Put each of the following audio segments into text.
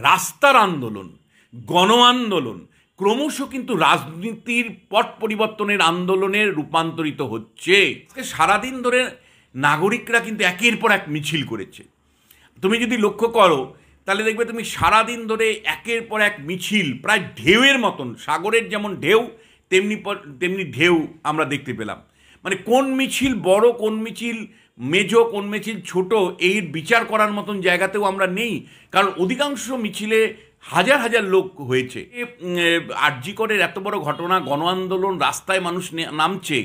রাস্তার আন্দোলন, গণ আন্দোলন ক্রমশ কিন্তু রাজনীতির পট পরিবর্তনের আন্দোলনে রূপান্তরিত হচ্ছে। সারাদিন ধরে নাগরিকরা কিন্তু একের পর এক মিছিল করেছে। তুমি যদি লক্ষ্য করো তাহলে দেখবে তুমি সারাদিন ধরে একের পর এক মিছিল, প্রায় ঢেউয়ের মতন, সাগরের যেমন ঢেউ তেমনি ঢেউ আমরা দেখতে পেলাম। মানে কোন মিছিল বড়, কোন মিছিল মেজো, কোন মিছিল ছোট, এই বিচার করার মতন জায়গাতেও আমরা নেই। কারণ অধিকাংশ মিছিলে হাজার হাজার লোক হয়েছে। আরজি করের এত বড় ঘটনা, গণ আন্দোলন, রাস্তায় মানুষ নামছে,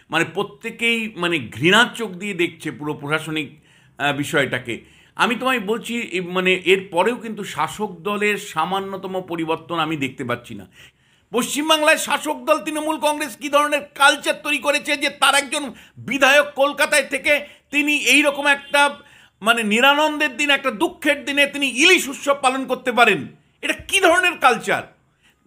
মানে প্রত্যেকেই মানে ঘৃণার চোখ দিয়ে দেখছে পুরো প্রশাসনিক বিষয়টাকে। আমি তোমায় বলছি, মানে এর পরেও কিন্তু শাসক দলের সামান্যতম পরিবর্তন আমি দেখতে পাচ্ছি না। পশ্চিমবাংলায় শাসক দল তৃণমূল কংগ্রেস কী ধরনের কালচার তৈরি করেছে যে তার একজন বিধায়ক কলকাতায় থেকে তিনি এই রকম একটা মানে নিরানন্দের দিন, একটা দুঃখের দিনে তিনি ইলিশ উৎসব পালন করতে পারেন। এটা কী ধরনের কালচার?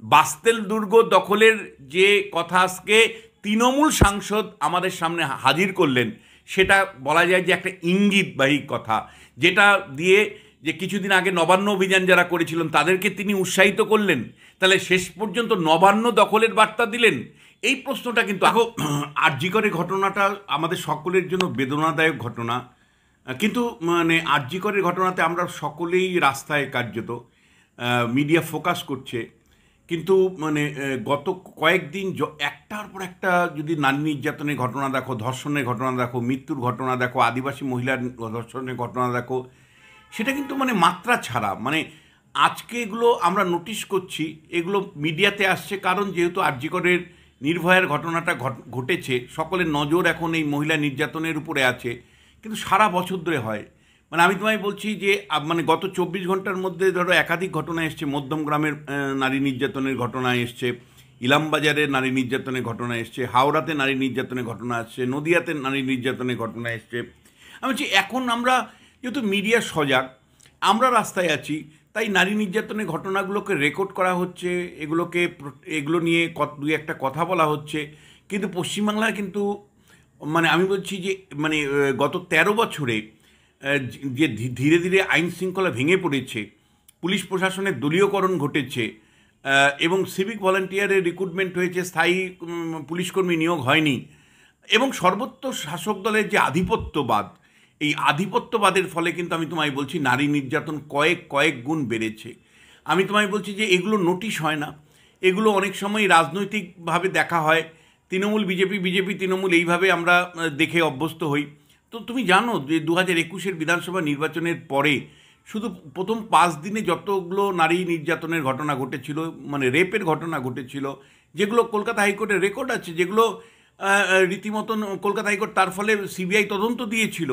বাস্তেল দুর্গ দখলের যে কথা আজকে তৃণমূল সাংসদ আমাদের সামনে হাজির করলেন, সেটা বলা যায় যে একটা ইঙ্গিতবাহী কথা, যেটা দিয়ে যে কিছুদিন আগে নবান্ন অভিযান যারা করেছিলেন তাদেরকে তিনি উৎসাহিত করলেন। তাহলে শেষ পর্যন্ত নবান্ন দখলের বার্তা দিলেন। এই প্রশ্নটা কিন্তু দেখো, আরজি করে ঘটনাটা আমাদের সকলের জন্য বেদনাদায়ক ঘটনা, কিন্তু মানে আরজি করের ঘটনাতে আমরা সকলেই রাস্তায় কার্যত মিডিয়া ফোকাস করছে। কিন্তু মানে গত কয়েকদিন একটার পর একটা যদি নারী নির্যাতনের ঘটনা দেখো, ধর্ষণের ঘটনা দেখো, মৃত্যুর ঘটনা দেখো, আদিবাসী মহিলার ধর্ষণের ঘটনা দেখো, সেটা কিন্তু মানে মাত্রা ছাড়া। মানে আজকে এগুলো আমরা নোটিশ করছি, এগুলো মিডিয়াতে আসছে, কারণ যেহেতু আরজি করের নির্ভয়ার ঘটনাটা ঘটেছে, সকলের নজর এখন এই মহিলা নির্যাতনের উপরে আছে। কিন্তু সারা বছর ধরে হয়। মানে আমি তোমায় বলছি যে মানে গত 24 ঘন্টার মধ্যে ধরো একাধিক ঘটনা এসছে। মধ্যম গ্রামের নারী নির্যাতনের ঘটনা এসছে, ইলামবাজারের নারী নির্যাতনের ঘটনা এসছে, হাওড়াতে নারী নির্যাতনের ঘটনা আসছে, নদিয়াতে নারী নির্যাতনের ঘটনা এসছে। আমি বলছি এখন আমরা যেহেতু মিডিয়া সজাগ, আমরা রাস্তায় আছি, তাই নারী নির্যাতনের ঘটনাগুলোকে রেকর্ড করা হচ্ছে, এগুলো নিয়ে দুই একটা কথা বলা হচ্ছে। কিন্তু পশ্চিমবাংলায় কিন্তু মানে আমি বলছি যে মানে গত 13 বছরে যে ধীরে ধীরে আইন শৃঙ্খলা ভেঙে পড়েছে, পুলিশ প্রশাসনের দলীয়করণ ঘটেছে, এবং সিভিক ভলান্টিয়ারের রিক্রুটমেন্ট হয়েছে, স্থায়ী পুলিশকর্মী নিয়োগ হয়নি, এবং সর্বত্র শাসক দলের যে আধিপত্যবাদ, এই আধিপত্যবাদের ফলে কিন্তু আমি তোমায় বলছি নারী নির্যাতন কয়েক গুণ বেড়েছে। আমি তোমায় বলছি যে এগুলো নোটিশ হয় না, এগুলো অনেক সময় রাজনৈতিকভাবে দেখা হয়। তৃণমূল বিজেপি তৃণমূল, এইভাবে আমরা দেখে অভ্যস্ত হই। তো তুমি জানো যে 2021 বিধানসভা নির্বাচনের পরে শুধু প্রথম 5 দিনে যতগুলো নারী নির্যাতনের ঘটনা ঘটেছিল, মানে রেপের ঘটনা ঘটেছিল, যেগুলো কলকাতা হাইকোর্টের রেকর্ড আছে, যেগুলো রীতিমতন কলকাতা হাইকোর্ট তার ফলে সিবিআই তদন্ত দিয়েছিল।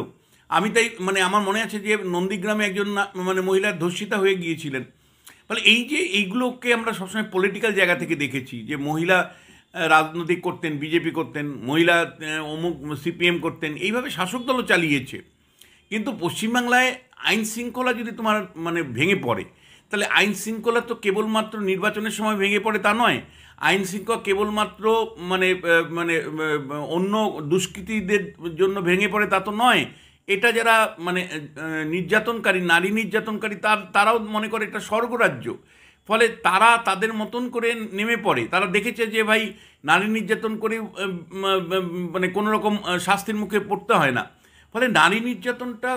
আমি তাই মানে আমার মনে আছে যে নন্দীগ্রামে একজন মানে মহিলার ধর্ষিতা হয়ে গিয়েছিলেন। ফলে এই যে এইগুলোকে আমরা সবসময় পলিটিক্যাল জায়গা থেকে দেখেছি, যে মহিলা রাজনৈতিক করতেন, বিজেপি করতেন, মহিলা অমুক সিপিএম করতেন, এইভাবে শাসক দলও চালিয়েছে। কিন্তু পশ্চিমবাংলায় আইন শৃঙ্খলা যদি তোমার মানে ভেঙে পড়ে, তাহলে আইন শৃঙ্খলা তো কেবলমাত্র নির্বাচনের সময় ভেঙে পড়ে তা নয়। আইন শৃঙ্খলা কেবলমাত্র মানে মানে অন্য দুষ্কৃতীদের জন্য ভেঙে পড়ে তা তো নয়। এটা যারা মানে নির্যাতনকারী, নারী নির্যাতনকারী, তারাও মনে করে এটা স্বর্গরাজ্য। ফলে তারা তাদের মতন করে নেমে পড়ে। তারা দেখেছে যে ভাই নারী নির্যাতন করে মানে কোনো রকম শাস্তির মুখে পড়তে হয় না। ফলে নারী নির্যাতনটা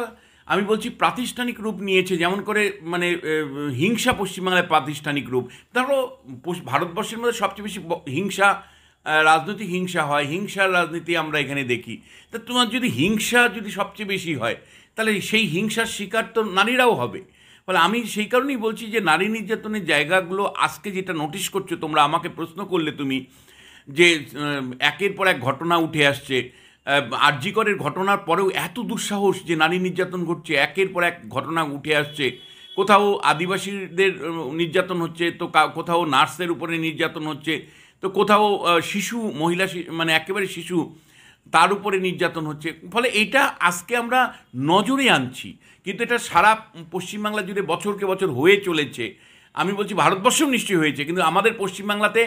আমি বলছি প্রাতিষ্ঠানিক রূপ নিয়েছে। যেমন করে মানে হিংসা পশ্চিমবাংলায় প্রাতিষ্ঠানিক রূপ। ধরো ভারতবর্ষের মধ্যে সবচেয়ে বেশি হিংসা, রাজনৈতিক হিংসা হয়, হিংসার রাজনীতি আমরা এখানে দেখি। তা তোমার যদি হিংসা যদি সবচেয়ে বেশি হয়, তাহলে সেই হিংসার শিকার তো নারীরাও হবে। ফলে আমি সেই কারণেই বলছি যে নারী নির্যাতনের জায়গাগুলো আজকে যেটা নোটিশ করছো তোমরা, আমাকে প্রশ্ন করলে তুমি, যে একের পর এক ঘটনা উঠে আসছে। আরজি করের ঘটনার পরেও এত দুঃসাহস যে নারী নির্যাতন ঘটছে, একের পর এক ঘটনা উঠে আসছে। কোথাও আদিবাসীদের নির্যাতন হচ্ছে, তো কোথাও নার্সের উপরে নির্যাতন হচ্ছে, তো কোথাও শিশু, মহিলা মানে একেবারে শিশু, তার উপরে নির্যাতন হচ্ছে। ফলে এটা আজকে আমরা নজরে আনছি, কিন্তু এটা সারা পশ্চিমবাংলা জুড়ে বছরকে বছর হয়ে চলেছে। আমি বলছি ভারতবর্ষেও নিশ্চয়ই হয়েছে, কিন্তু আমাদের পশ্চিমবাংলাতে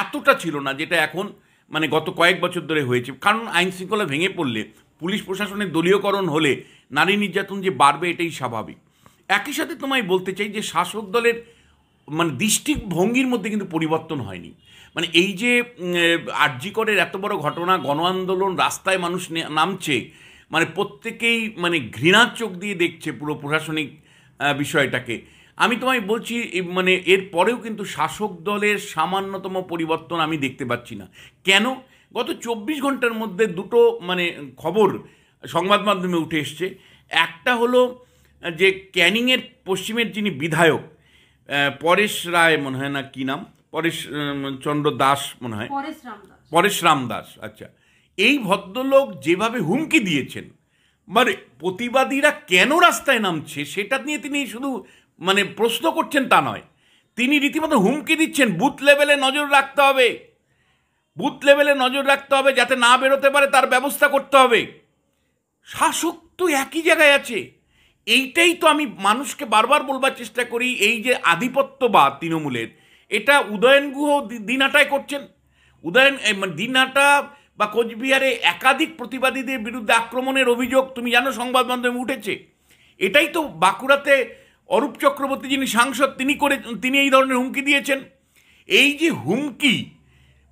এতটা ছিল না যেটা এখন মানে গত কয়েক বছর ধরে হয়েছে। কারণ আইন শৃঙ্খলা ভেঙে পড়লে, পুলিশ প্রশাসনের দলীয়করণ হলে নারী নির্যাতন যে বাড়বে এটাই স্বাভাবিক। একই সাথে তোমায় বলতে চাই যে শাসক দলের মানে দৃষ্টিভঙ্গির মধ্যে কিন্তু পরিবর্তন হয়নি। মানে এই যে আরজি করের এত বড় ঘটনা, গণ আন্দোলন, রাস্তায় মানুষ নামছে, মানে প্রত্যেকেই মানে ঘৃণার চোখ দিয়ে দেখছে পুরো প্রশাসনিক বিষয়টাকে। আমি তোমায় বলছি মানে এর পরেও কিন্তু শাসক দলের সামান্যতম পরিবর্তন আমি দেখতে পাচ্ছি না। কেন? গত 24 ঘন্টার মধ্যে দুটো মানে খবর সংবাদ মাধ্যমে উঠে এসছে। একটা হলো যে ক্যানিংয়ের পশ্চিমের যিনি বিধায়ক পরেশ রায় মনে হয়, না কি নাম, পরেশ চন্দ্র দাস মনে হয়, পরেশ রাম দাস, আচ্ছা, এই ভদ্রলোক যেভাবে হুমকি দিয়েছেন, মানে প্রতিবাদীরা কেন রাস্তায় নামছে সেটা নিয়ে তিনি শুধু মানে প্রশ্ন করছেন তা নয়, তিনি রীতিমতো হুমকি দিচ্ছেন বুথ লেভেলে নজর রাখতে হবে, বুথ লেভেলে নজর রাখতে হবে, যাতে না বেরোতে পারে তার ব্যবস্থা করতে হবে। শাসক তো একই জায়গায় আছে। এইটাই তো আমি মানুষকে বারবার বলবার চেষ্টা করি, এই যে আধিপত্যবাদ তৃণমূলের, এটা উদয়ন গুহ দিনহাটায় করছেন। দিনহাটা বা কোচবিহারে একাধিক প্রতিবাদীদের বিরুদ্ধে আক্রমণের অভিযোগ তুমি জানো সংবাদ মাধ্যমে উঠেছে। এটাই তো বাঁকুড়াতে অরূপ চক্রবর্তী যিনি সাংসদ তিনি এই ধরনের হুমকি দিয়েছেন। এই যে হুমকি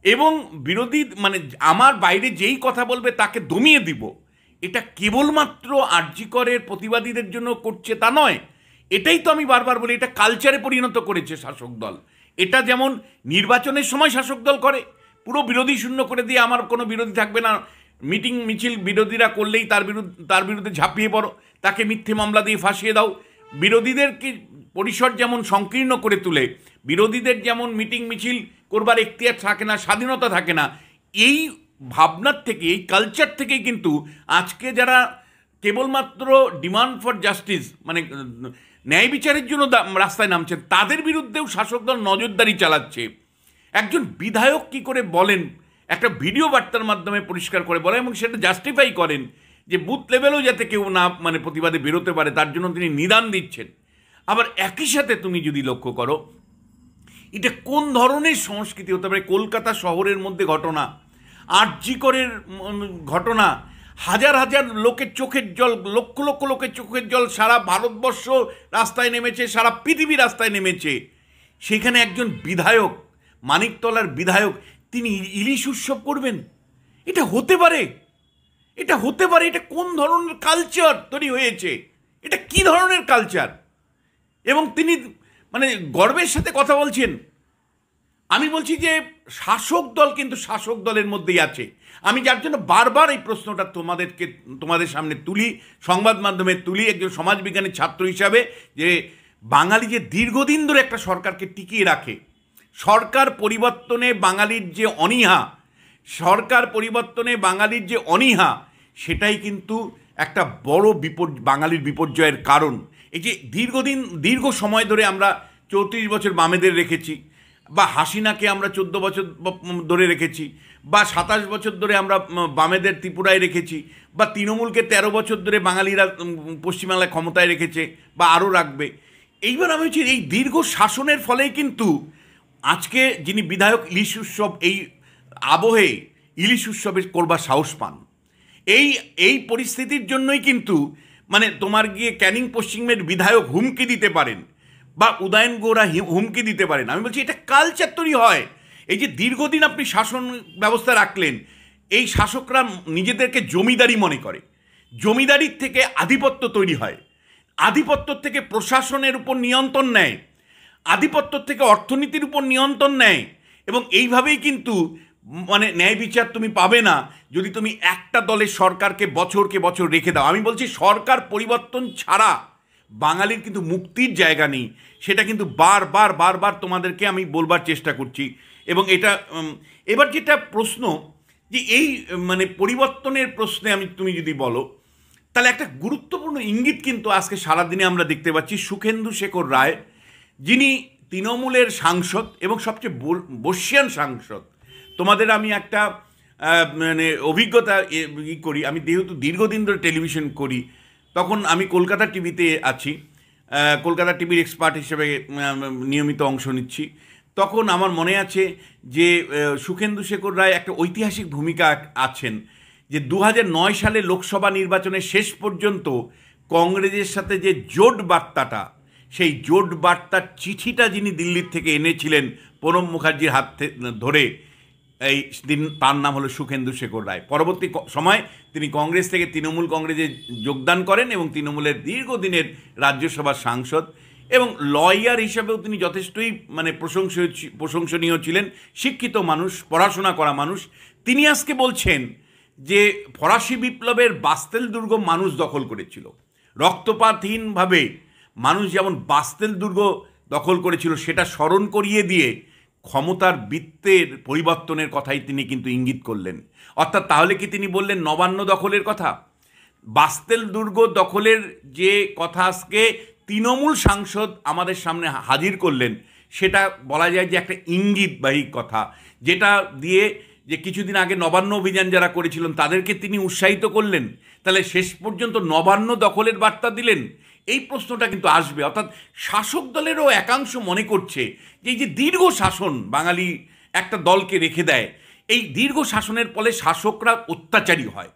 এবং বিরোধী মানে আমার বাইরে যেই কথা বলবে তাকে দমিয়ে দিব, এটা কেবলমাত্র আরজি করের প্রতিবাদীদের জন্য করছে তা নয়। এটাই তো আমি বারবার বলি, এটা কালচারে পরিণত করেছে শাসক দল। এটা যেমন নির্বাচনের সময় শাসক দল করে, পুরো বিরোধী শূন্য করে দিয়ে আমার কোনো বিরোধী থাকবে না, মিটিং মিছিল বিরোধীরা করলেই তার বিরুদ্ধে ঝাঁপিয়ে পড়ো, তাকে মিথ্যে মামলা দিয়ে ফাঁসিয়ে দাও। বিরোধীদেরকে পরিসর যেমন সংকীর্ণ করে তুলে, বিরোধীদের যেমন মিটিং মিছিল করবার এখতিয়ার থাকে না, স্বাধীনতা থাকে না, এই ভাবনার থেকে, এই কালচার থেকেই কিন্তু আজকে যারা কেবলমাত্র ডিমান্ড ফর জাস্টিস মানে ন্যায় বিচারের জন্য রাস্তায় নামছেন, তাদের বিরুদ্ধেও শাসক দল নজরদারি চালাচ্ছে। একজন বিধায়ক কি করে বলেন, একটা ভিডিও বার্তার মাধ্যমে পরিষ্কার করে বলেন এবং সেটা জাস্টিফাই করেন যে বুথ লেভেলেও যাতে কেউ না মানে প্রতিবাদে বেরোতে পারে, তার জন্য তিনি নিদান দিচ্ছেন। আবার একই সাথে তুমি যদি লক্ষ্য করো, এটা কোন ধরনের সংস্কৃতি হতে পারে? কলকাতা শহরের মধ্যে ঘটনা, আরজি করের ঘটনা, হাজার হাজার লোকের চোখের জল, লক্ষ লক্ষ লোকের চোখের জল, সারা ভারতবর্ষ রাস্তায় নেমেছে, সারা পৃথিবী রাস্তায় নেমেছে। সেখানে একজন বিধায়ক, মানিকতলার বিধায়ক, তিনি ইলিশ উৎসব করবেন? এটা হতে পারে? এটা হতে পারে? এটা কোন ধরনের কালচার তৈরি হয়েছে? এটা কি ধরনের কালচার? এবং তিনি মানে গর্বের সাথে কথা বলছেন। আমি বলছি যে শাসক দল কিন্তু শাসক দলের মধ্যেই আছে। আমি যার জন্য বারবার এই প্রশ্নটা তোমাদের সামনে তুলি, সংবাদ মাধ্যমে তুলি, একজন সমাজবিজ্ঞানের ছাত্র হিসাবে, যে বাঙালি যে দীর্ঘদিন ধরে একটা সরকারকে টিকিয়ে রাখে, সরকার পরিবর্তনে বাঙালির যে অনীহা, সেটাই কিন্তু একটা বড় বাঙালির বিপর্যয়ের কারণ। এই যে দীর্ঘ সময় ধরে আমরা 34 বছর বামেদের রেখেছি, বা হাসিনাকে আমরা 14 বছর ধরে রেখেছি, বা 27 বছর ধরে আমরা বামেদের ত্রিপুরায় রেখেছি, বা তৃণমূলকে 13 বছর ধরে বাঙালিরা পশ্চিমবাংলায় ক্ষমতায় রেখেছে বা আরও রাখবে। এইবার আমি বলছি এই দীর্ঘ শাসনের ফলেই কিন্তু আজকে যিনি বিধায়ক ইলিশ উৎসব, এই আবহে ইলিশ উৎসবে করবার সাহস পান। এই পরিস্থিতির জন্যই কিন্তু মানে তোমার গিয়ে ক্যানিং পশ্চিমের বিধায়ক হুমকি দিতে পারেন, বা উদয়ন গুহরা হুমকি দিতে পারেন। আমি বলছি এটা কালচার তৈরি হয়। এই যে দীর্ঘদিন আপনি শাসন ব্যবস্থা রাখলেন, এই শাসকরা নিজেদেরকে জমিদারি মনে করে, জমিদারির থেকে আধিপত্য তৈরি হয়, আধিপত্য থেকে প্রশাসনের উপর নিয়ন্ত্রণ নেয়, আধিপত্য থেকে অর্থনীতির উপর নিয়ন্ত্রণ নেয়। এবং এইভাবেই কিন্তু মানে ন্যায় বিচার তুমি পাবে না যদি তুমি একটা দলের সরকারকে বছরকে বছর রেখে দাও। আমি বলছি সরকার পরিবর্তন ছাড়া বাঙালির কিন্তু মুক্তির জায়গা নেই। সেটা কিন্তু বারবার তোমাদেরকে আমি বলবার চেষ্টা করছি। এবং এটা এবার যেটা প্রশ্ন, যে এই মানে পরিবর্তনের প্রশ্নে তুমি যদি বলো, তাহলে একটা গুরুত্বপূর্ণ ইঙ্গিত কিন্তু আজকে সারাদিনে আমরা দেখতে পাচ্ছি। সুখেন্দু শেখর রায়, যিনি তৃণমূলের সাংসদ এবং সবচেয়ে বর্ষিয়ান সাংসদ। তোমাদের আমি একটা মানে অভিজ্ঞতা করি, আমি যেহেতু দীর্ঘদিন ধরে টেলিভিশন করি, তখন আমি কলকাতা টিভিতে আছি, কলকাতা টিভির এক্সপার্ট হিসেবে নিয়মিত অংশ নিচ্ছি। তখন আমার মনে আছে যে সুখেন্দু শেখর রায় একটা ঐতিহাসিক ভূমিকা আছেন, যে 2009 সালে লোকসভা নির্বাচনের শেষ পর্যন্ত কংগ্রেসের সাথে যে জোট বার্তাটা, সেই জোট বার্তার চিঠিটা যিনি দিল্লির থেকে এনেছিলেন প্রণব মুখার্জির হাত ধরে, এই দিন তার নাম হলো সুখেন্দু শেখর রায়। পরবর্তী সময় তিনি কংগ্রেস থেকে তৃণমূল কংগ্রেসে যোগদান করেন এবং তৃণমূলের দীর্ঘদিনের রাজ্যসভার সাংসদ এবং লয়ার হিসাবেও তিনি যথেষ্টই মানে প্রশংসনীয় ছিলেন। শিক্ষিত মানুষ, পড়াশোনা করা মানুষ। তিনি আজকে বলছেন যে ফরাসি বিপ্লবের বাস্তেল দুর্গ মানুষ দখল করেছিল, রক্তপাতহীনভাবে মানুষ যেমন বাস্তেল দুর্গ দখল করেছিল সেটা স্মরণ করিয়ে দিয়ে ক্ষমতার বৃত্তের পরিবর্তনের কথাই তিনি কিন্তু ইঙ্গিত করলেন। অর্থাৎ তাহলে কি তিনি বললেন নবান্ন দখলের কথা? বাস্তেল দুর্গ দখলের যে কথা আজকে তৃণমূল সাংসদ আমাদের সামনে হাজির করলেন, সেটা বলা যায় যে একটা ইঙ্গিতবাহী কথা, যেটা দিয়ে যে কিছুদিন আগে নবান্ন অভিযান যারা করেছিলেন তাদেরকে তিনি উৎসাহিত করলেন। তাহলে শেষ পর্যন্ত নবান্ন দখলের বার্তা দিলেন। এই প্রশ্নটা কিন্তু আসবে। অর্থাৎ শাসক দলেরও একাংশ মনে করছে যে এই যে দীর্ঘ শাসন বাঙালি একটা দলকে রেখে দেয়, এই দীর্ঘ শাসনের ফলে শাসকরা অত্যাচারী হয়,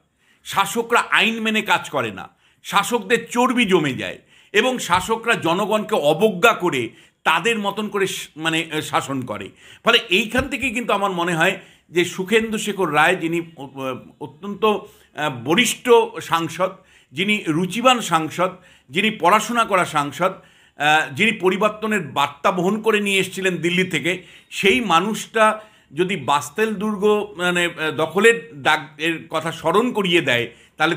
শাসকরা আইন মেনে কাজ করে না, শাসকদের চর্বি জমে যায় এবং শাসকরা জনগণকে অবজ্ঞা করে তাদের মতন করে মানে শাসন করে। ফলে এইখান থেকে কিন্তু আমার মনে হয় যে সুখেন্দু শেখর রায়, যিনি অত্যন্ত বরিষ্ঠ সাংসদ, যিনি রুচিবান সাংসদ, যিনি পড়াশোনা করা সাংসদ, যিনি পরিবর্তনের বার্তা বহন করে নিয়ে এসেছিলেন দিল্লি থেকে, সেই মানুষটা যদি বাস্তেল দুর্গ মানে দখলের ডাক এর কথা স্মরণ করিয়ে দেয়, তাহলে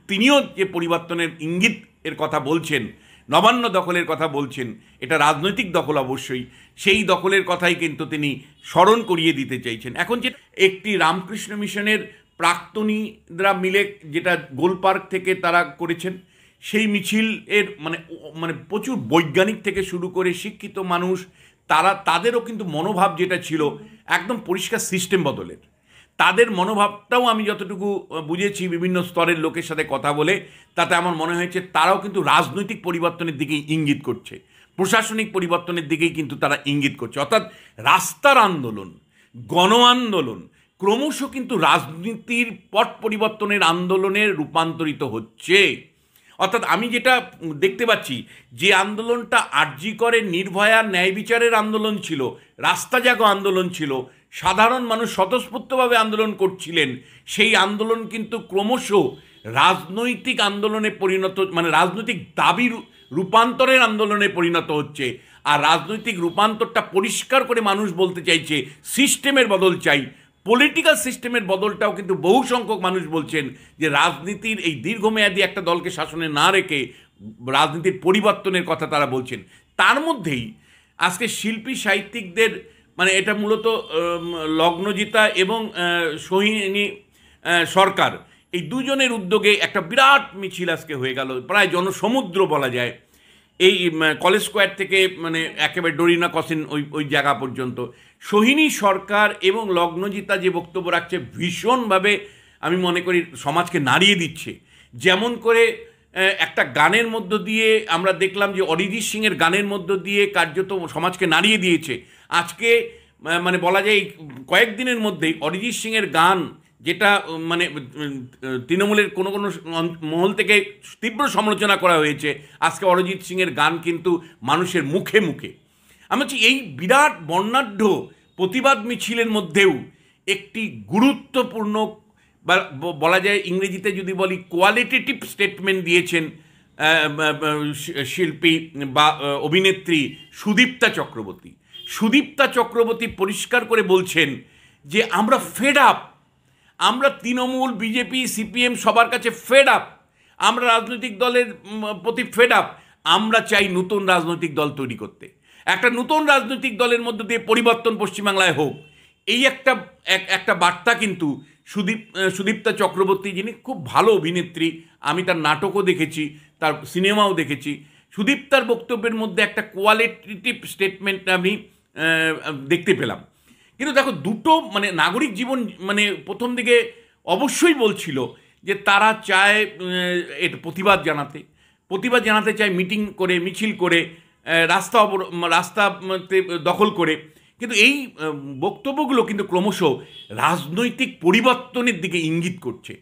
তিনিও যে পরিবর্তনের ইঙ্গিত এর কথা বলছেন, নবান্ন দখলের কথা বলছেন, এটা রাজনৈতিক দখল অবশ্যই, সেই দখলের কথাই কিন্তু তিনি স্মরণ করিয়ে দিতে চাইছেন। এখন যে একটি রামকৃষ্ণ মিশনের প্রাক্তনীরা মিলে যেটা গোলপার্ক থেকে তারা করেছেন, সেই মিছিল এর মানে প্রচুর বৈজ্ঞানিক থেকে শুরু করে শিক্ষিত মানুষ, তাদেরও কিন্তু মনোভাব যেটা ছিল একদম পরিষ্কার সিস্টেম বদলের। তাদের মনোভাবটাও আমি যতটুকু বুঝেছি বিভিন্ন স্তরের লোকের সাথে কথা বলে, তাতে আমার মনে হয়েছে তারাও কিন্তু রাজনৈতিক পরিবর্তনের দিকেই ইঙ্গিত করছে, প্রশাসনিক পরিবর্তনের দিকেই কিন্তু তারা ইঙ্গিত করছে। অর্থাৎ রাস্তার আন্দোলন, গণ আন্দোলন ক্রমশ কিন্তু রাজনীতির পট পরিবর্তনের আন্দোলনে রূপান্তরিত হচ্ছে। অর্থাৎ আমি যেটা দেখতে পাচ্ছি, যে আন্দোলনটা আরজি করে নির্ভয়া ন্যায় বিচারের আন্দোলন ছিল, রাস্তা জাগো আন্দোলন ছিল, সাধারণ মানুষ স্বতঃস্ফূর্তভাবে আন্দোলন করছিলেন, সেই আন্দোলন কিন্তু ক্রমশ রাজনৈতিক আন্দোলনে পরিণত, মানে রাজনৈতিক দাবির রূপান্তরের আন্দোলনে পরিণত হচ্ছে। আর রাজনৈতিক রূপান্তরটা পরিষ্কার করে মানুষ বলতে চাইছে সিস্টেমের বদল চাই। পলিটিক্যাল সিস্টেমের বদলটাও কিন্তু বহু সংখ্যক মানুষ বলছেন যে রাজনীতির এই দীর্ঘমেয়াদী একটা দলকে শাসনে না রেখে রাজনীতির পরিবর্তনের কথা তারা বলছেন। তার মধ্যেই আজকে শিল্পী সাহিত্যিকদের মানে এটা মূলত লগ্নজিতা এবং সোহিনী সরকার, এই দুজনের উদ্যোগে একটা বিরাট মিছিল আজকে হয়ে গেল, প্রায় জনসমুদ্র বলা যায়, এই কলেজ স্কোয়ার থেকে মানে একেবারে ডরিনা ক্রসিং ওই জায়গা পর্যন্ত। সোহিনী সরকার এবং লগ্নজিতা যে বক্তব্য রাখছে, ভীষণভাবে আমি মনে করি সমাজকে নাড়িয়ে দিচ্ছে। যেমন করে একটা গানের মধ্য দিয়ে আমরা দেখলাম যে অরিজিৎ সিংয়ের গানের মধ্য দিয়ে কার্যত সমাজকে নাড়িয়ে দিয়েছে। আজকে মানে বলা যায় কয়েকদিনের মধ্যেই অরিজিৎ সিংয়ের গান, যেটা মানে তৃণমূলের কোনো মহল থেকে তীব্র সমালোচনা করা হয়েছে, আজকে অরিজিৎ সিংয়ের গান কিন্তু মানুষের মুখে মুখে। আমি বলছি এই বিরাট বর্ণাঢ্য প্রতিবাদ মিছিলের মধ্যেও একটি গুরুত্বপূর্ণ বা বলা যায় ইংরেজিতে যদি বলি কোয়ালিটেটিভ স্টেটমেন্ট দিয়েছেন শিল্পী বা অভিনেত্রী সুদীপ্তা চক্রবর্তী। সুদীপ্তা চক্রবর্তী পরিষ্কার করে বলছেন যে আমরা ফেড আপ, আমরা তৃণমূল, বিজেপি, সিপিএম সবার কাছে ফেড আপ, আমরা রাজনৈতিক দলের প্রতি ফেড আপ, আমরা চাই নতুন রাজনৈতিক দল তৈরি করতে, একটা নতুন রাজনৈতিক দলের মধ্য দিয়ে পরিবর্তন পশ্চিমবাংলায় হোক। এই একটা বার্তা কিন্তু সুদীপ্তা চক্রবর্তী, যিনি খুব ভালো অভিনেত্রী, আমি তার নাটকও দেখেছি, তার সিনেমাও দেখেছি, সুদীপ্তার বক্তব্যের মধ্যে একটা কোয়ালিটেটিভ স্টেটমেন্ট আমি দেখতে পেলাম। কিন্তু দেখো দুটো মানে নাগরিক জীবন মানে প্রথম দিকে অবশ্যই বলছিল যে তারা চায় এটা প্রতিবাদ জানাতে চায় মিটিং করে, মিছিল করে, রাস্তা দখল করে, কিন্তু এই বক্তব্যগুলো কিন্তু ক্রমশ রাজনৈতিক পরিবর্তনের দিকে ইঙ্গিত করছে।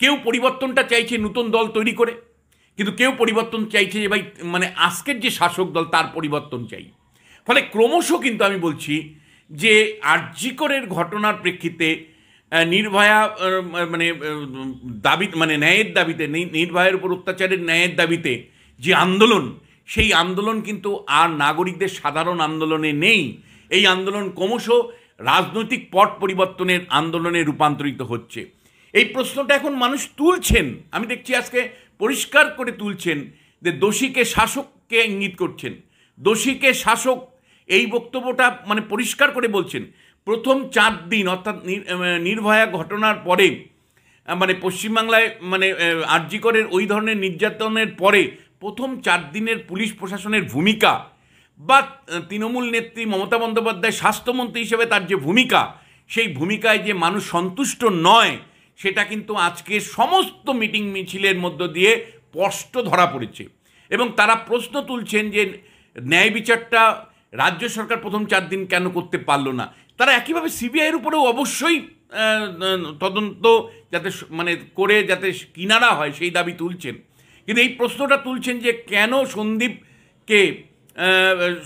কেউ পরিবর্তনটা চাইছে নতুন দল তৈরি করে, কিন্তু কেউ পরিবর্তন চাইছে যে ভাই মানে আজকের যে শাসক দল তার পরিবর্তন চাই। ফলে ক্রমশ কিন্তু আমি বলছি যে আরজি করের ঘটনার প্রেক্ষিতে নির্ভয়া মানে দাবি মানে ন্যায়ের দাবিতে, নির্ভয়ের উপর অত্যাচারের ন্যায়ের দাবিতে যে আন্দোলন, সেই আন্দোলন কিন্তু আর নাগরিকদের সাধারণ আন্দোলনে নেই। এই আন্দোলন ক্রমশ রাজনৈতিক পট পরিবর্তনের আন্দোলনে রূপান্তরিত হচ্ছে। এই প্রশ্নটা এখন মানুষ তুলছেন, আমি দেখছি আজকে পরিষ্কার করে তুলছেন যে দোষীকে শাসককে ইঙ্গিত করছেন, দোষীকে শাসক, এই বক্তব্যটা মানে পরিষ্কার করে বলছেন। প্রথম 4 দিন অর্থাৎ নির্ভয়া ঘটনার পরে মানে পশ্চিমবাংলায় মানে আরজি করের ওই ধরনের নির্যাতনের পরে প্রথম 4 দিনের পুলিশ প্রশাসনের ভূমিকা বা তৃণমূল নেত্রী মমতা বন্দ্যোপাধ্যায় স্বাস্থ্যমন্ত্রী হিসেবে তার যে ভূমিকা, সেই ভূমিকায় যে মানুষ সন্তুষ্ট নয় সেটা কিন্তু আজকে সমস্ত মিটিং মিছিলের মধ্য দিয়ে স্পষ্ট ধরা পড়েছে। এবং তারা প্রশ্ন তুলছেন যে ন্যায় বিচারটা রাজ্য সরকার প্রথম 4 দিন কেন করতে পারল না। তারা একইভাবে সিবিআইয়ের উপরেও অবশ্যই তদন্ত যাতে মানে করে যাতে কিনারা হয় সেই দাবি তুলছেন। কিন্তু এই প্রশ্নটা তুলছেন যে কেন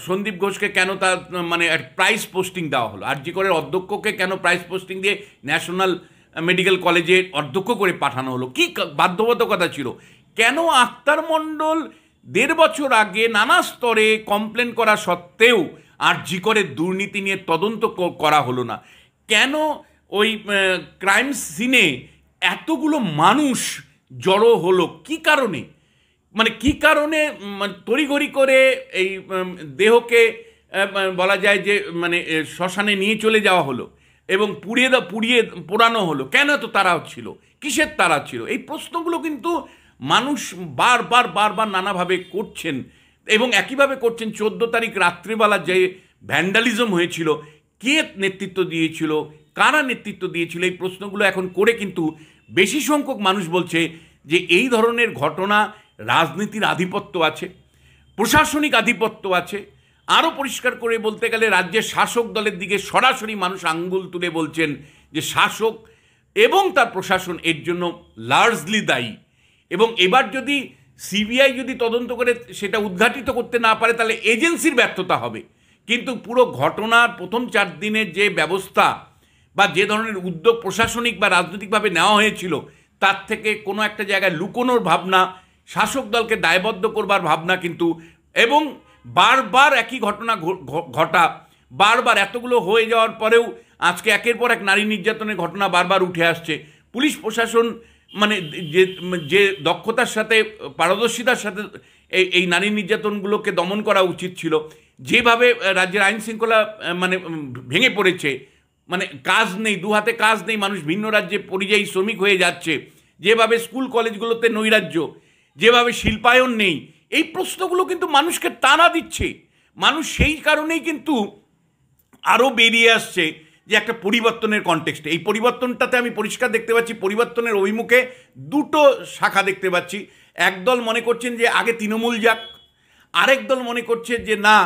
সন্দীপ ঘোষকে কেন তার মানে প্রাইস পোস্টিং দেওয়া হলো, আরজি করের অধ্যক্ষকে কেন প্রাইস পোস্টিং দিয়ে ন্যাশনাল মেডিকেল কলেজে অধ্যক্ষ করে পাঠানো হলো, কী বাধ্যবাধকতা ছিল? কেন আক্তার মণ্ডল 1.5 বছর আগে নানা স্তরে কমপ্লেন করা সত্ত্বেও আরজি করের দুর্নীতি নিয়ে তদন্ত করা হলো না? কেন ওই ক্রাইম সিনে এতগুলো মানুষ জড়ো হলো, কী কারণে? মানে কী কারণে তড়িঘড়ি করে এই দেহকে বলা যায় যে মানে শ্মশানে নিয়ে চলে যাওয়া হলো এবং পুড়িয়ে পোড়ানো হলো? কেন এত তাড়া ছিল, কিসের তাড়া ছিল? এই প্রশ্নগুলো কিন্তু মানুষ বারবার নানাভাবে করছেন এবং একইভাবে করছেন। 14 তারিখ রাত্রিবেলা যে ভ্যান্ডালিজম হয়েছিল, কে নেতৃত্ব দিয়েছিল, কারা নেতৃত্ব দিয়েছিল, এই প্রশ্নগুলো এখন করে কিন্তু বেশি সংখ্যক মানুষ বলছে যে এই ধরনের ঘটনা রাজনীতির আধিপত্য আছে, প্রশাসনিক আধিপত্য আছে। আরও পরিষ্কার করে বলতে গেলে রাজ্যের শাসক দলের দিকে সরাসরি মানুষ আঙ্গুল তুলে বলছেন যে শাসক এবং তার প্রশাসন এর জন্য লার্জলি দায়ী। এবং এবার যদি সিবিআই যদি তদন্ত করে সেটা উদ্ঘাটিত করতে না পারে তাহলে এজেন্সির ব্যর্থতা হবে। কিন্তু পুরো ঘটনার প্রথম 4 দিনের যে ব্যবস্থা বা যে ধরনের উদ্যোগ প্রশাসনিক বা রাজনৈতিকভাবে নেওয়া হয়েছিল, তার থেকে কোনো একটা জায়গায় লুকোনোর ভাবনা, শাসক দলকে দায়বদ্ধ করবার ভাবনা কিন্তু, এবং বারবার একই ঘটনা ঘটা, বারবার এতগুলো হয়ে যাওয়ার পরেও আজকে একের পর এক নারী নির্যাতনের ঘটনা বারবার উঠে আসছে। পুলিশ প্রশাসন মানে যে দক্ষতার সাথে পারদর্শিতার সাথে এই নারী নির্যাতনগুলোকে দমন করা উচিত ছিল, যেভাবে রাজ্যের আইন শৃঙ্খলা মানে ভেঙে পড়েছে, মানে কাজ নেই, দু হাতে কাজ নেই, মানুষ ভিন্ন রাজ্যে পরিযায়ী শ্রমিক হয়ে যাচ্ছে, যেভাবে স্কুল কলেজগুলোতে নৈরাজ্য, যেভাবে শিল্পায়ন নেই, এই প্রশ্নগুলো কিন্তু মানুষকে টানা দিচ্ছে। মানুষ সেই কারণেই কিন্তু আরও বেরিয়ে আসছে যে একটা পরিবর্তনের কনটেক্সটে। এই পরিবর্তনটাতে আমি পরিষ্কার দেখতে পাচ্ছি পরিবর্তনের অভিমুখে দুটো শাখা দেখতে পাচ্ছি। একদল মনে করছেন যে আগে তৃণমূল যাক, আরেক দল মনে করছে যে না,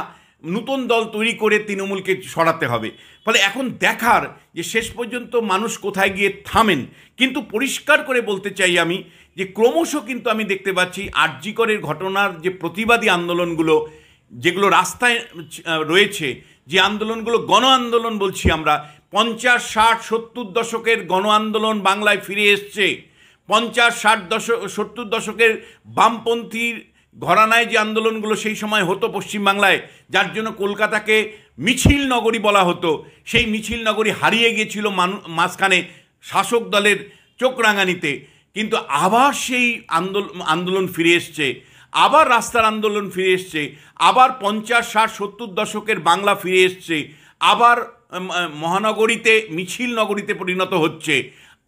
নতুন দল তৈরি করে তৃণমূলকে সরাতে হবে। ফলে এখন দেখার যে শেষ পর্যন্ত মানুষ কোথায় গিয়ে থামেন। কিন্তু পরিষ্কার করে বলতে চাই আমি যে ক্রমশ কিন্তু আমি দেখতে পাচ্ছি আরজি করের ঘটনার যে প্রতিবাদী আন্দোলনগুলো যেগুলো রাস্তায় রয়েছে, যে আন্দোলনগুলো গণ আন্দোলন বলছি আমরা, 50, 60, 70 দশকের গণ আন্দোলন বাংলায় ফিরে এসছে। 50, 60, 70 দশকের বামপন্থীর ঘরানায় যে আন্দোলনগুলো সেই সময় হতো পশ্চিমবাংলায়, যার জন্য কলকাতাকে মিছিল নগরী বলা হতো, সেই মিছিল নগরী হারিয়ে গিয়েছিল মাঝখানে শাসক দলের চোখ রাঙানিতে। কিন্তু আবার সেই আন্দোলন ফিরে এসছে, আবার রাস্তার আন্দোলন ফিরে এসছে, আবার 50, 60, 70 দশকের বাংলা ফিরে এসছে, আবার মহানগরীতে মিছিল নগরীতে পরিণত হচ্ছে,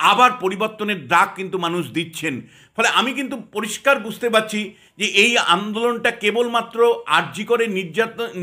আবার পরিবর্তনের ডাক কিন্তু মানুষ দিচ্ছেন। ফলে আমি কিন্তু পরিষ্কার বুঝতে পারছি যে এই আন্দোলনটা কেবলমাত্র আরজি করে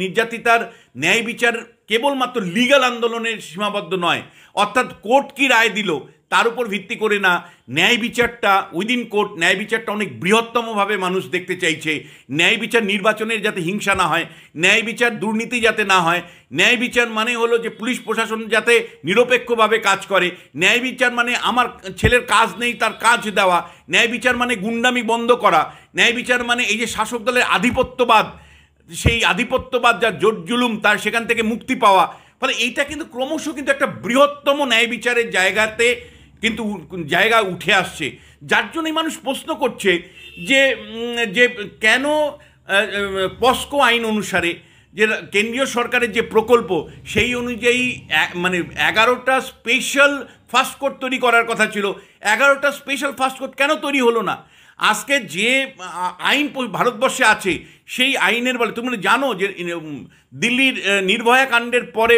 নির্যাতিতার ন্যায় বিচার কেবলমাত্র লিগ্যাল আন্দোলনের সীমাবদ্ধ নয়। অর্থাৎ কোর্ট কি রায় দিল তার উপর ভিত্তি করে না ন্যায় বিচারটা উইদিন কোর্ট, ন্যায় বিচারটা অনেক বৃহত্তমভাবে মানুষ দেখতে চাইছে। ন্যায় বিচার নির্বাচনের যাতে হিংসা না হয়, ন্যায় বিচার দুর্নীতি যাতে না হয়, ন্যায় বিচার মানে হলো যে পুলিশ প্রশাসন যাতে নিরপেক্ষভাবে কাজ করে, ন্যায় বিচার মানে আমার ছেলের কাজ নেই তার কাজ দেওয়া, ন্যায় বিচার মানে গুন্ডামি বন্ধ করা, ন্যায় বিচার মানে এই যে শাসক দলের আধিপত্যবাদ, সেই আধিপত্যবাদ যা জোর জুলুম তার সেখান থেকে মুক্তি পাওয়া। ফলে এইটা কিন্তু ক্রমশ কিন্তু একটা বৃহত্তম ন্যায় বিচারের জায়গাতে কিন্তু জায়গা উঠে আসছে, যার জন্যই মানুষ প্রশ্ন করছে যে যে কেন পস্কো আইন অনুসারে যে কেন্দ্রীয় সরকারের যে প্রকল্প সেই অনুযায়ী মানে 11টা স্পেশাল ফাস্ট কোর্ট তৈরি করার কথা ছিল, 11টা স্পেশাল ফাস্ট কোর্ট কেন তৈরি হলো না? আজকে যে আইন ভারতবর্ষে আছে সেই আইনের বলে তুমি জানো যে দিল্লির নির্ভয়া কাণ্ডের পরে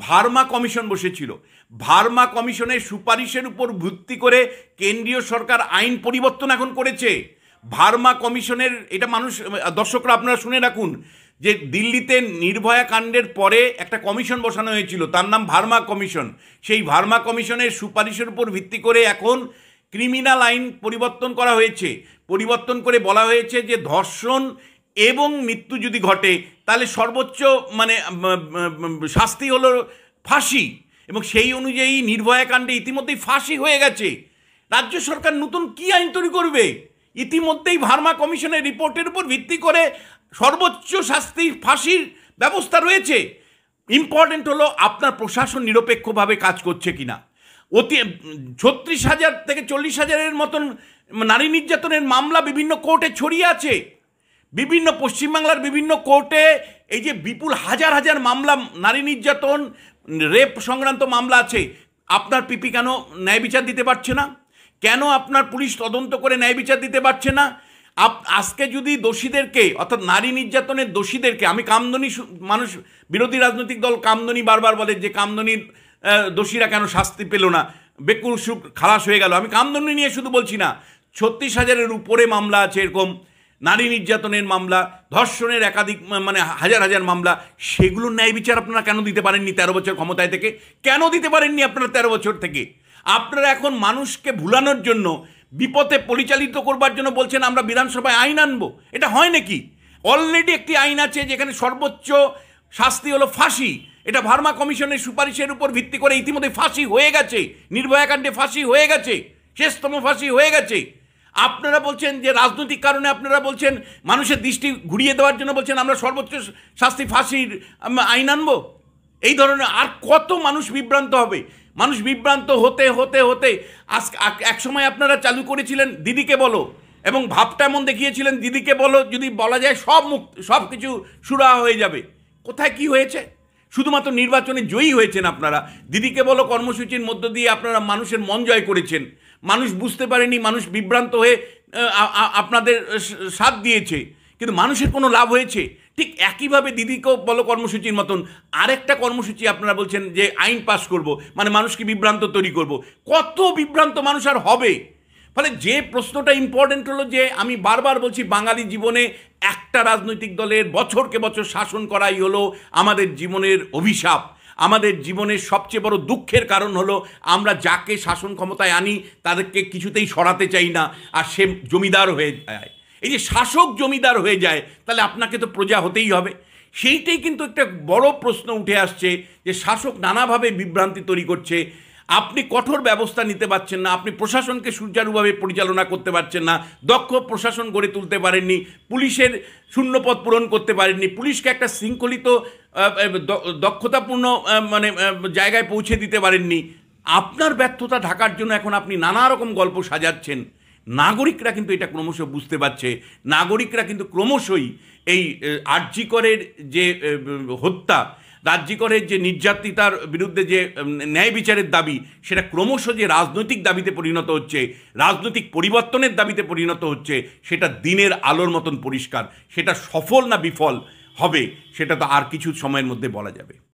ভার্মা কমিশন বসেছিল, ভার্মা কমিশনের সুপারিশের উপর ভিত্তি করে কেন্দ্রীয় সরকার আইন পরিবর্তন এখন করেছে। ভার্মা কমিশনের এটা মানুষ দর্শকরা আপনারা শুনে রাখুন যে দিল্লিতে নির্ভয়া কাণ্ডের পরে একটা কমিশন বসানো হয়েছিল, তার নাম ভার্মা কমিশন। সেই ভার্মা কমিশনের সুপারিশের উপর ভিত্তি করে এখন ক্রিমিনাল আইন পরিবর্তন করা হয়েছে, পরিবর্তন করে বলা হয়েছে যে ধর্ষণ এবং মৃত্যু যদি ঘটে তাহলে সর্বোচ্চ মানে শাস্তি হলো ফাঁসি, এবং সেই অনুযায়ী নির্ভয়া কাণ্ডে ইতিমধ্যেই ফাঁসি হয়ে গেছে। রাজ্য সরকার নতুন কি আইন তৈরি করবে? ইতিমধ্যেই ভার্মা কমিশনের রিপোর্টের উপর ভিত্তি করে সর্বোচ্চ শাস্তি ফাঁসির ব্যবস্থা রয়েছে। ইম্পর্টেন্ট হলো আপনার প্রশাসন নিরপেক্ষভাবে কাজ করছে কিনা। 36,000 থেকে 40,000-এর মতন নারী নির্যাতনের মামলা বিভিন্ন কোর্টে ছড়িয়ে আছে, বিভিন্ন পশ্চিমবাংলার বিভিন্ন কোর্টে এই যে বিপুল হাজার হাজার মামলা নারী নির্যাতন রেপ সংক্রান্ত মামলা আছে। আপনার পিপি কেন ন্যায় বিচার দিতে পারছে না? কেন আপনার পুলিশ তদন্ত করে ন্যায় বিচার দিতে পারছে না? আজকে যদি দোষীদেরকে অর্থাৎ নারী নির্যাতনের দোষীদেরকে, আমি কামদুনি, মানুষ বিরোধী রাজনৈতিক দল কামদুনি বারবার বলে যে কামদুনির দোষীরা কেন শাস্তি পেল না, বেকুল সুখ খালাস হয়ে গেল। আমি কামদুনি নিয়ে শুধু বলছি না, 36,000-এর উপরে মামলা আছে এরকম নারী নির্যাতনের মামলা, ধর্ষণের একাধিক মানে হাজার হাজার মামলা। সেগুলো ন্যায় বিচার আপনারা কেন দিতে পারেননি 13 বছর ক্ষমতায় থেকে? কেন দিতে পারেননি আপনারা 13 বছর থেকে? আপনারা এখন মানুষকে ভুলানোর জন্য, বিপথে পরিচালিত করবার জন্য বলছেন আমরা বিধানসভায় আইন আনবো। এটা হয় নাকি? অলরেডি একটি আইন আছে যেখানে সর্বোচ্চ শাস্তি হলো ফাঁসি। এটা ভার্মা কমিশনের সুপারিশের উপর ভিত্তি করে ইতিমধ্যে ফাঁসি হয়ে গেছে, নির্ভয়া কাণ্ডে ফাঁসি হয়ে গেছে, শেষতম ফাঁসি হয়ে গেছে। আপনারা বলছেন যে রাজনৈতিক কারণে, আপনারা বলছেন মানুষের দৃষ্টি ঘুরিয়ে দেওয়ার জন্য বলছেন আমরা সর্বোচ্চ শাস্তি ফাঁসির আইন আনবো। এই ধরনের আর কত মানুষ বিভ্রান্ত হবে? মানুষ বিভ্রান্ত হতে হতে হতে আজ এক সময় আপনারা চালু করেছিলেন দিদিকে বলো, এবং ভাবটা এমন দেখিয়েছিলেন দিদিকে বলো যদি বলা যায় সব কিছু সুরাহা হয়ে যাবে। কোথায় কি হয়েছে? শুধুমাত্র নির্বাচনে জয়ী হয়েছেন আপনারা। দিদিকে বলো কর্মসূচির মধ্য দিয়ে আপনারা মানুষের মন জয় করেছেন, মানুষ বুঝতে পারেনি, মানুষ বিভ্রান্ত হয়ে আপনাদের সাথ দিয়েছে, কিন্তু মানুষের কোনো লাভ হয়েছে? ঠিক একইভাবে দিদিকেও বলো কর্মসূচির মতন আরেকটা কর্মসূচি আপনারা বলছেন যে আইন পাস করব, মানে মানুষকে বিভ্রান্ত তৈরি করব। কত বিভ্রান্ত মানুষ আর হবে? ফলে যে প্রশ্নটা ইম্পর্টেন্ট হলো যে আমি বারবার বলছি, বাঙালি জীবনে একটা রাজনৈতিক দলের বছরকে বছর শাসন করাই হলো আমাদের জীবনের অভিশাপ। আমাদের জীবনের সবচেয়ে বড় দুঃখের কারণ হলো আমরা যাকে শাসন ক্ষমতায় আনি তাদেরকে কিছুতেই সরাতে চাই না, আর সে জমিদার হয়ে যায়। এই যে শাসক জমিদার হয়ে যায়, তাহলে আপনাকে তো প্রজা হতেই হবে। সেইটাই কিন্তু একটা বড় প্রশ্ন উঠে আসছে যে শাসক নানাভাবে বিভ্রান্তি তৈরি করছে। আপনি কঠোর ব্যবস্থা নিতে পারছেন না, আপনি প্রশাসনকে সুচারুভাবে পরিচালনা করতে পারছেন না, দক্ষ প্রশাসন গড়ে তুলতে পারেননি, পুলিশের শূন্যপদ পূরণ করতে পারেননি, পুলিশকে একটা শৃঙ্খলিত দক্ষতাপূর্ণ মানে জায়গায় পৌঁছে দিতে পারেননি। আপনার ব্যর্থতা ঢাকার জন্য এখন আপনি নানা রকম গল্প সাজাচ্ছেন। নাগরিকরা কিন্তু এটা ক্রমশ বুঝতে পারছে। নাগরিকরা কিন্তু ক্রমশই এই আরজি করের যে হত্যা, রাজ্যি করের যে নির্যাতিতার বিরুদ্ধে যে ন্যায় বিচারের দাবি, সেটা ক্রমশ যে রাজনৈতিক দাবিতে পরিণত হচ্ছে, রাজনৈতিক পরিবর্তনের দাবিতে পরিণত হচ্ছে, সেটা দিনের আলোর মতন পরিষ্কার। সেটা সফল না বিফল হবে সেটা তো আর কিছু সময়ের মধ্যে বলা যাবে।